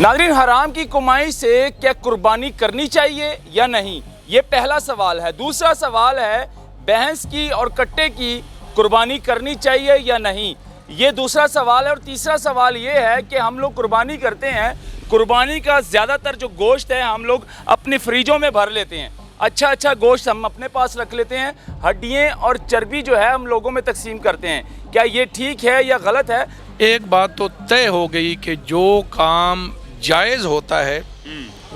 नाज़रीन, हराम की कमाई से क्या कुर्बानी करनी चाहिए या नहीं, ये पहला सवाल है। दूसरा सवाल है भैंस की और कट्टे की कुर्बानी करनी चाहिए या नहीं, ये दूसरा सवाल है। और तीसरा सवाल ये है कि हम लोग कुर्बानी करते हैं, कुर्बानी का ज़्यादातर जो गोश्त है हम लोग अपने फ्रीजों में भर लेते हैं। अच्छा गोश्त हम अपने पास रख लेते हैं, हड्डियाँ और चर्बी जो है हम लोगों में तकसीम करते हैं। क्या ये ठीक है या गलत है? एक बात तो तय हो गई कि जो काम जायज़ होता है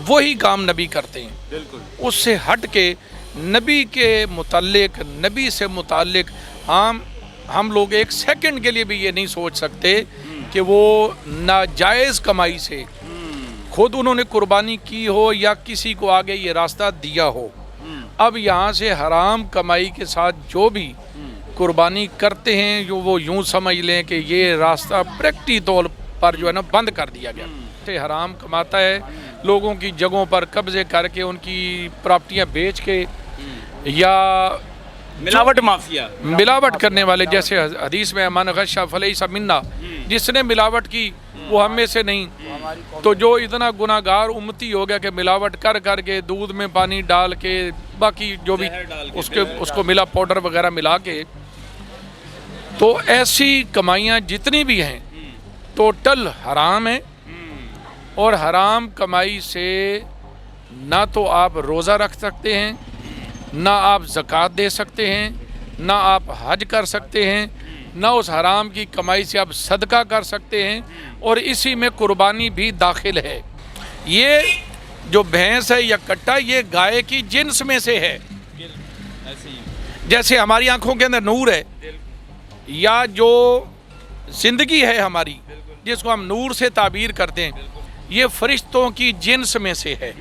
वही काम नबी करते हैं। बिल्कुल। उससे हट के नबी के मुताल्लिक, नबी से मुताल्लिक हम लोग एक सेकंड के लिए भी ये नहीं सोच सकते कि वो नाजायज़ कमाई से खुद उन्होंने कुर्बानी की हो या किसी को आगे ये रास्ता दिया हो। अब यहाँ से हराम कमाई के साथ जो भी कुर्बानी करते हैं जो वो यूँ समझ लें कि ये रास्ता प्रैक्टिकल तौर पर जो है ना बंद कर दिया गया। से हराम कमाता है, लोगों की जगहों पर कब्जे करके उनकी प्रॉपर्टियाँ बेच के या मिलावट माफिया, मिलावट करने वाले, जैसे हदीस में मन गश्शा फलैसा मिन्ना, जिसने मिलावट की वो हम में से नहीं। तो जो इतना गुनाहगार उम्मती हो गया कि मिलावट कर के दूध में पानी डाल के बाकी जो भी उसको मिला पाउडर वगैरह मिला के, तो ऐसी कमाइयाँ जितनी भी हैं टोटल हराम है। और हराम कमाई से ना तो आप रोज़ा रख सकते हैं, ना आप ज़कात दे सकते हैं, ना आप हज कर सकते हैं, ना उस हराम की कमाई से आप सदका कर सकते हैं, और इसी में कुर्बानी भी दाखिल है। ये जो भैंस है या कट्टा, ये गाय की जिन्स में से है। जैसे हमारी आंखों के अंदर नूर है या जो ज़िंदगी है हमारी, जिसको हम नूर से ताबीर करते हैं, ये फरिश्तों की जिन्स में से है।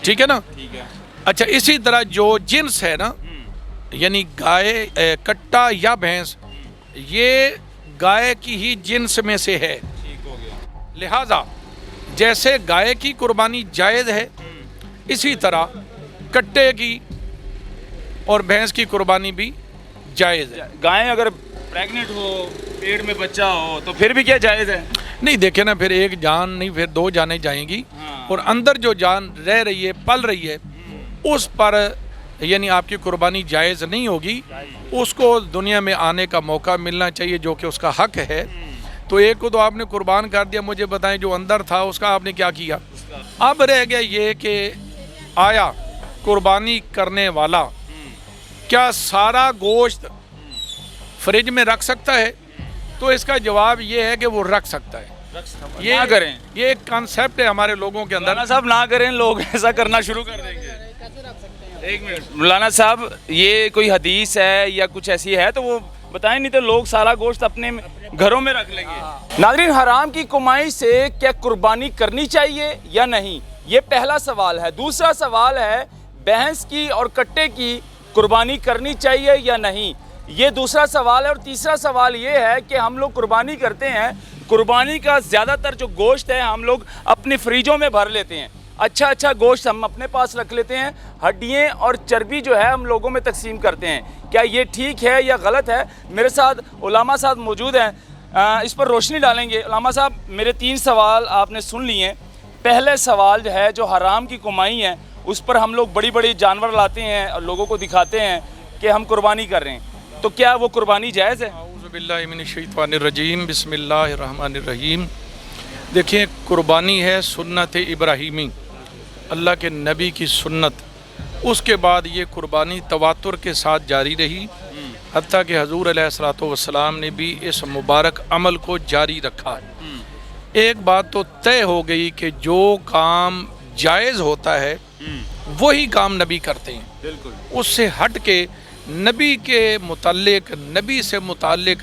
ठीक है ना? ठीक है। अच्छा, इसी तरह जो जिन्स है ना, यानी गाय, कट्टा या भैंस, ये गाय की ही जिन्स में से है। ठीक हो गया। लिहाजा जैसे गाय की कुर्बानी जायज़ है, इसी तरह कट्टे की और भैंस की कुर्बानी भी जायज़ है। गाय अगर प्रेग्नेंट हो, पेट में बच्चा हो, तो फिर भी क्या जायज़ है? नहीं, देखे ना, फिर एक जान नहीं, फिर दो जानें जाएंगी। हाँ। और अंदर जो जान रह रही है, पल रही है, उस पर यानी आपकी कुर्बानी जायज़ नहीं होगी। उसको दुनिया में आने का मौका मिलना चाहिए, जो कि उसका हक है। तो एक को तो आपने कुर्बान कर दिया, मुझे बताएं जो अंदर था उसका आपने क्या किया? अब रह गया ये कि आया कुर्बानी करने वाला क्या सारा गोश्त फ्रिज में रख सकता है? तो इसका जवाब ये है कि वो रख सकता है। ये ना करें, ये एक कॉन्सेप्ट है हमारे लोगों के अंदर। मौलाना साहब ना करें, लोग ऐसा करना शुरू कर देंगे। एक मिनट मौलाना साहब, ये कोई हदीस है या कुछ ऐसी है तो वो बताएं, नहीं तो लोग सारा गोश्त अपने घरों में रख लेंगे। नाज़रीन, हराम की कमाई से क्या कुर्बानी करनी चाहिए या नहीं, ये पहला सवाल है। दूसरा सवाल है भैंस की और कट्टे की कुर्बानी करनी चाहिए या नहीं, ये दूसरा सवाल है। और तीसरा सवाल ये है कि हम लोग कुर्बानी करते हैं, कुर्बानी का ज़्यादातर जो गोश्त है हम लोग अपने फ्रीजों में भर लेते हैं। अच्छा गोश्त हम अपने पास रख लेते हैं, हड्डियाँ और चर्बी जो है हम लोगों में तकसीम करते हैं। क्या ये ठीक है या गलत है? मेरे साथ उलामा साहब मौजूद हैं, इस पर रोशनी डालेंगे। उलामा साहब, मेरे 3 सवाल आपने सुन लिए हैं। पहले सवाल जो है, जो हराम की कमाई है, उस पर हम लोग बड़ी जानवर लाते हैं और लोगों को दिखाते हैं कि हम कुर्बानी कर रहे हैं, तो क्या वो कुर्बानी जायज़ है? औज़ुबिल्लाहि मिनश्शैतानिर्रजीम, बिस्मिल्लाहिर्रहमानिर्रहीम। देखिए, कुर्बानी है सुन्नत इब्राहीमी, अल्लाह के नबी की सुन्नत। उसके बाद ये कुर्बानी तवातुर के साथ जारी रही, हत्ता कि हजूर अलैहिस्सलातु वस्सलाम ने भी इस मुबारक अमल को जारी रखा। एक बात तो तय हो गई कि जो काम जायज़ होता है वही काम नबी करते हैं। बिल्कुल। उससे हट के नबी के मुताल्लिक, नबी से मुताल्लिक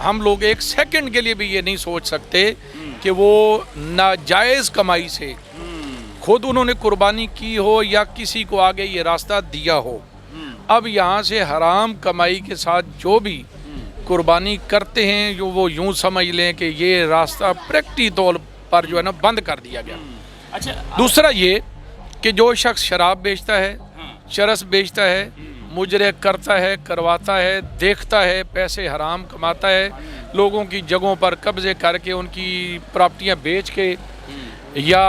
हम लोग एक सेकंड के लिए भी ये नहीं सोच सकते कि वो नाजायज़ कमाई से खुद उन्होंने कुर्बानी की हो या किसी को आगे ये रास्ता दिया हो। अब यहाँ से हराम कमाई के साथ जो भी कुर्बानी करते हैं, जो वो यूँ समझ लें कि ये रास्ता प्रैक्टिकल तौर पर जो है ना बंद कर दिया गया। अच्छा, दूसरा ये कि जो शख्स शराब बेचता है, चरस बेचता है, मुजरे करता है, करवाता है, देखता है, पैसे हराम कमाता है, लोगों की जगहों पर कब्जे करके उनकी प्रॉपर्टियां बेच के या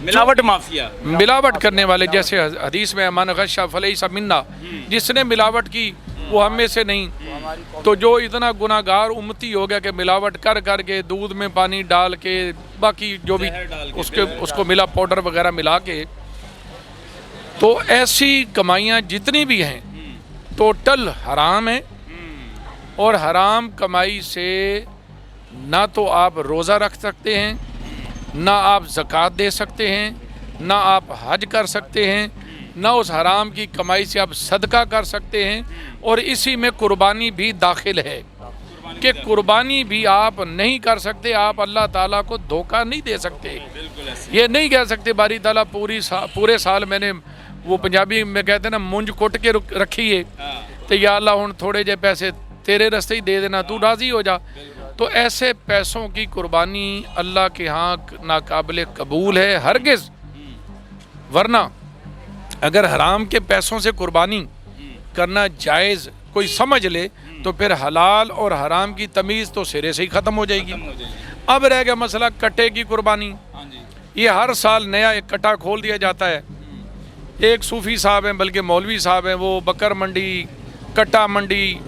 मिलावट माफिया, मिलावट करने वाले, जैसे हदीस में मन गश्शा फलैसा मिन्ना, जिसने मिलावट की वो हम में से नहीं। तो जो इतना गुनाहगार उम्मती हो गया कि मिलावट कर करके दूध में पानी डाल के बाकी जो भी उसको मिला पाउडर वगैरह मिला के, तो ऐसी कमाइयाँ जितनी भी हैं टोटल हराम है। और हराम कमाई से ना तो आप रोज़ा रख सकते हैं, ना आप ज़कात दे सकते हैं, ना आप हज कर सकते हैं, ना उस हराम की कमाई से आप सदका कर सकते हैं। और इसी में कुर्बानी भी दाखिल है कि कुर्बानी भी आप नहीं कर सकते। आप अल्लाह ताला को धोखा नहीं दे सकते। ये नहीं कह सकते बारी ताला पूरे साल मैंने, वो पंजाबी में कहते हैं ना, मुंज कुट के रखी है, तो या अल्लाह हुण थोड़े जे पैसे तेरे रस्ते ही दे देना, तू राज़ी हो जा। तो ऐसे पैसों की कुर्बानी अल्लाह के यहाँ नाकाबिल कबूल है हरगिज़। वरना अगर हराम के पैसों से कुर्बानी करना जायज़ कोई समझ ले तो फिर हलाल और हराम की तमीज़ तो सिरे से ही ख़त्म हो जाएगी। अब रह गया मसला कट्टे की कुर्बानी। ये हर साल नया एक कट्टा खोल दिया जाता है। एक सूफ़ी साहब हैं, बल्कि मौलवी साहब हैं, वो बकर मंडी, कट्टा मंडी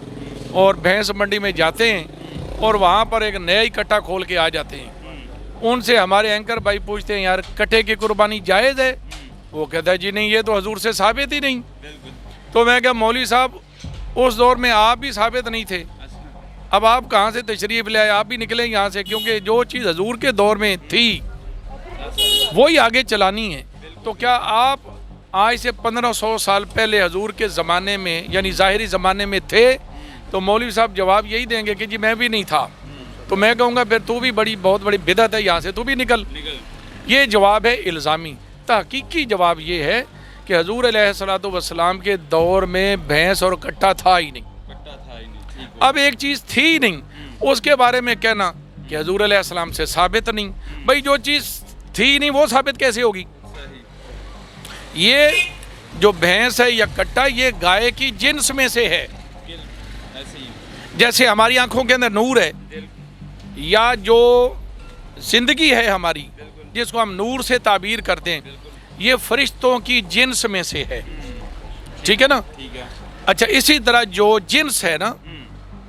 और भैंस मंडी में जाते हैं और वहाँ पर एक नया ही कट्टा खोल के आ जाते हैं। उनसे हमारे एंकर भाई पूछते हैं, यार कट्टे की कुर्बानी जायज़ है? वो कहता है जी नहीं, ये तो हजूर से साबित ही नहीं। तो मैं क्या मौलवी साहब, उस दौर में आप भी साबित नहीं थे, अब आप कहाँ से तशरीफ़ ले आए? आप भी निकले यहाँ से, क्योंकि जो चीज़ हजूर के दौर में थी वही आगे चलानी है। तो क्या आप आज से 1500 साल पहले हजूर के ज़माने में यानी ज़ाहिरी ज़माने में थे? तो मौलवी साहब जवाब यही देंगे कि जी मैं भी नहीं था। तो मैं कहूँगा फिर तू भी बहुत बड़ी बिदअत है, यहाँ से तू भी निकल। ये जवाब है इल्ज़ामी। तहकीकी जवाब ये है कि हजूर अलैहिस्सलातु वस्सलाम के दौर में भैंस और कट्टा था ही नहीं। अब एक चीज़ थी ही नहीं, उसके बारे में कहना कि हजूर अलैहिस्सलाम से साबित नहीं। भाई जो चीज़ थी ही नहीं वो साबित कैसे होगी? ये जो भैंस है या कट्टा, ये गाय की जिन्स में से है। जैसे हमारी आंखों के अंदर नूर है, या जो जिंदगी है हमारी जिसको हम नूर से ताबीर करते हैं, ये फरिश्तों की जिन्स में से है। ठीक है ना? अच्छा, इसी तरह जो जिन्स है ना,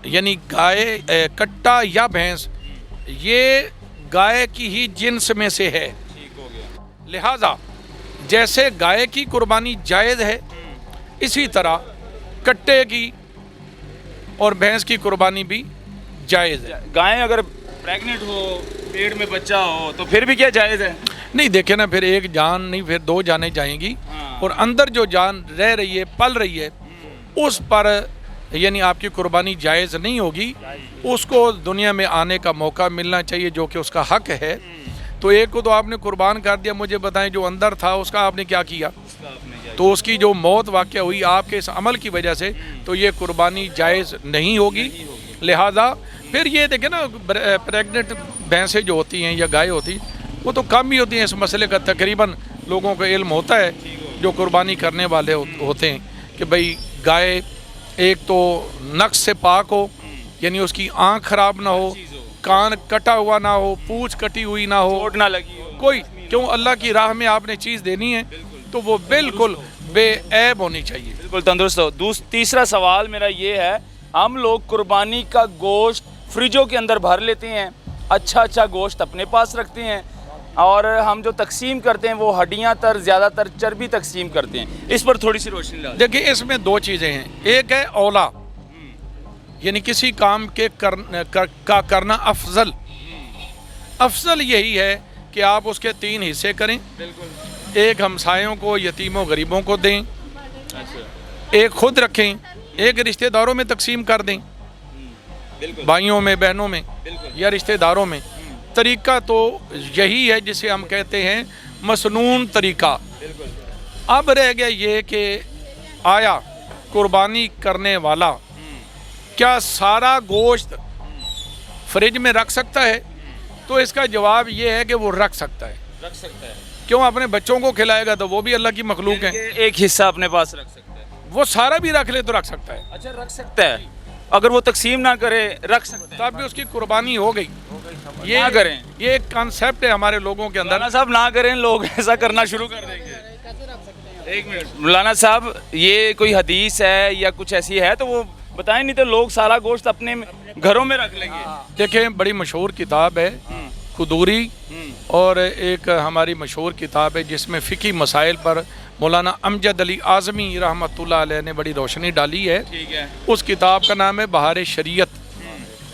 यानी गाय, कट्टा या भैंस, ये गाय की ही जिन्स में से है। लिहाजा जैसे गाय की कुर्बानी जायज़ है, इसी तरह कट्टे की और भैंस की कुर्बानी भी जायज़ है। गाय अगर प्रेग्नेंट हो, पेट में बच्चा हो, तो फिर भी क्या जायज़ है? नहीं, देखे ना, फिर एक जान नहीं, फिर दो जानें जाएंगी। और अंदर जो जान रह रही है, पल रही है, उस पर यानी आपकी कुर्बानी जायज़ नहीं होगी। उसको दुनिया में आने का मौका मिलना चाहिए, जो कि उसका हक है। तो एक को तो आपने कुर्बान कर दिया, मुझे बताएं जो अंदर था उसका आपने क्या किया? तो उसकी जो मौत वाक़या हुई आपके इस अमल की वजह से, तो ये कुर्बानी जायज़ नहीं होगी। लिहाजा फिर ये देखें ना, प्रेग्नेंट भैंसें जो होती हैं या गाय होती, वो तो कम ही होती हैं। इस मसले का तकरीबन लोगों को इल्म होता है, जो कुर्बानी करने वाले होते हैं, कि भाई गाय एक तो नक्स से पाक हो, यानी उसकी आँख ख़राब ना हो, कान कटा हुआ ना हो, पूँछ कटी हुई ना हो, चोट ना लगी हो कोई, क्यों अल्लाह की राह में आपने चीज़ देनी है तो वो बिल्कुल बेऐब होनी चाहिए, बिल्कुल तंदुरुस्त हो। तीसरा सवाल मेरा ये है, हम लोग कुर्बानी का गोश्त फ्रिजों के अंदर भर लेते हैं, अच्छा गोश्त अपने पास रखते हैं, और हम जो तकसीम करते हैं वो हड्डियां तर ज़्यादातर चर्बी तकसीम करते हैं। इस पर थोड़ी सी रोशनी ला। देखिए, इसमें दो चीज़ें हैं। एक है औला, यानी किसी काम के करना अफजल। अफजल यही है कि आप उसके 3 हिस्से करें। एक हमसायों को, यतीमों गरीबों को दें, एक खुद रखें, एक रिश्तेदारों में तकसीम कर दें, भाइयों में, बहनों में या रिश्तेदारों में। तरीका तो यही है जिसे हम कहते हैं मसनून तरीका। अब रह गया ये कि आया कुर्बानी करने वाला क्या सारा गोश्त फ्रिज में रख सकता है? तो इसका जवाब ये है कि वो रख सकता है। क्यों? अपने बच्चों को खिलाएगा तो वो भी अल्लाह की मखलूक है। एक हिस्सा अपने पास रख सकता है, वो सारा भी रख ले तो रख सकता है। अच्छा, रख सकता है। अगर वो तकसीम ना करे रख सकते हैं, तब भी उसकी कुर्बानी हो गई। ना करें। ये एक कॉन्सेप्ट है हमारे लोगों के अंदर। मौलाना साहब ना करें, लोग ऐसा करना शुरू कर देंगे। एक मिनट मौलाना साहब, ये कोई हदीस है या कुछ ऐसी है तो वो बताएं, नहीं तो लोग सारा गोश्त अपने घरों में रख लेंगे। देखें, बड़ी मशहूर किताब है खुदूरी, और एक हमारी मशहूर किताब है जिसमें फ़िकी मसाइल पर मौलाना अमजद अली आज़मी रहमतुल्लाह अलैह ने बड़ी रोशनी डाली है। ठीक है। उस किताब का नाम है बहार शरीयत।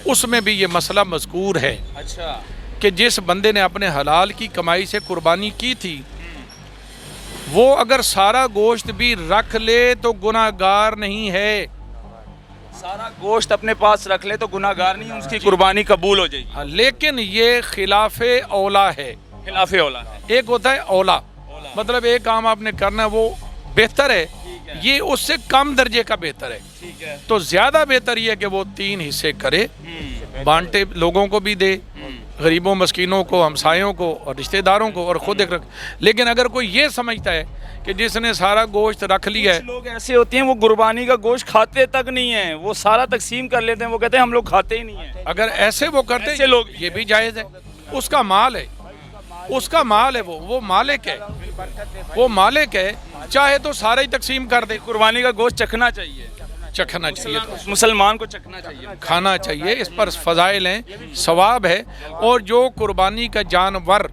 उसमें भी ये मसला मज़कूर है अच्छा। कि जिस बंदे ने अपने हलाल की कमाई से कुर्बानी की थी, वो अगर सारा गोश्त भी रख ले तो गुनाहगार नहीं है। सारा गोश्त अपने पास रख ले तो गुनाहगार नहीं, उसकी कुर्बानी कबूल हो जाएगी। हाँ, लेकिन ये खिलाफे औला है। खिलाफे औला है। एक होता है औला, मतलब एक काम आपने करना है वो बेहतर है, ये उससे कम दर्जे का बेहतर है। ठीक है। तो ज़्यादा बेहतर ये है कि वो 3 हिस्से करे, बांटे, लोगों को भी दे, गरीबों मस्कीनों को, हमसायों को और रिश्तेदारों को, और खुद एक रख। लेकिन अगर कोई ये समझता है कि जिसने सारा गोश्त रख लिया है, कुछ लोग ऐसे होते हैं वो कुर्बानी का गोश्त खाते तक नहीं है, वो सारा तकसीम कर लेते हैं, वो कहते हैं हम लोग खाते ही नहीं है। अगर ऐसे वो करते ऐसे लोग ये भी जायज़ है। उसका माल है, उसका माल है, वो मालिक है, वो मालिक है, चाहे तो सारा ही तकसीम कर दे। कुर्बानी का गोश्त चखना चाहिए, चखना चाहिए, तो मुसलमान को चखना चाहिए, खाना चाहिए, इस पर फजाइल हैं, सवाब है। और जो कुर्बानी का जानवर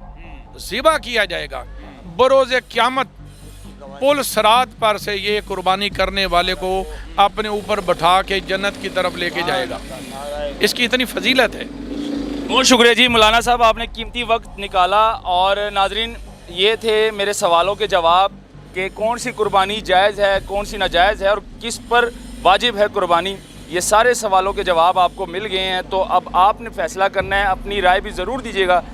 ज़िबा किया जाएगा, बरोज़े क़यामत पुल सरात पर से ये कुर्बानी करने वाले को अपने ऊपर बैठा के जन्नत की तरफ लेके जाएगा। इसकी इतनी फजीलत है। बहुत शुक्रिया जी मौलाना साहब, आपने कीमती वक्त निकाला। और नाजरीन, ये थे मेरे सवालों के जवाब कि कौन सी कुर्बानी जायज़ है, कौन सी नाजायज़ है और किस पर वाजिब है कुर्बानी। ये सारे सवालों के जवाब आपको मिल गए हैं, तो अब आपने फ़ैसला करना है। अपनी राय भी ज़रूर दीजिएगा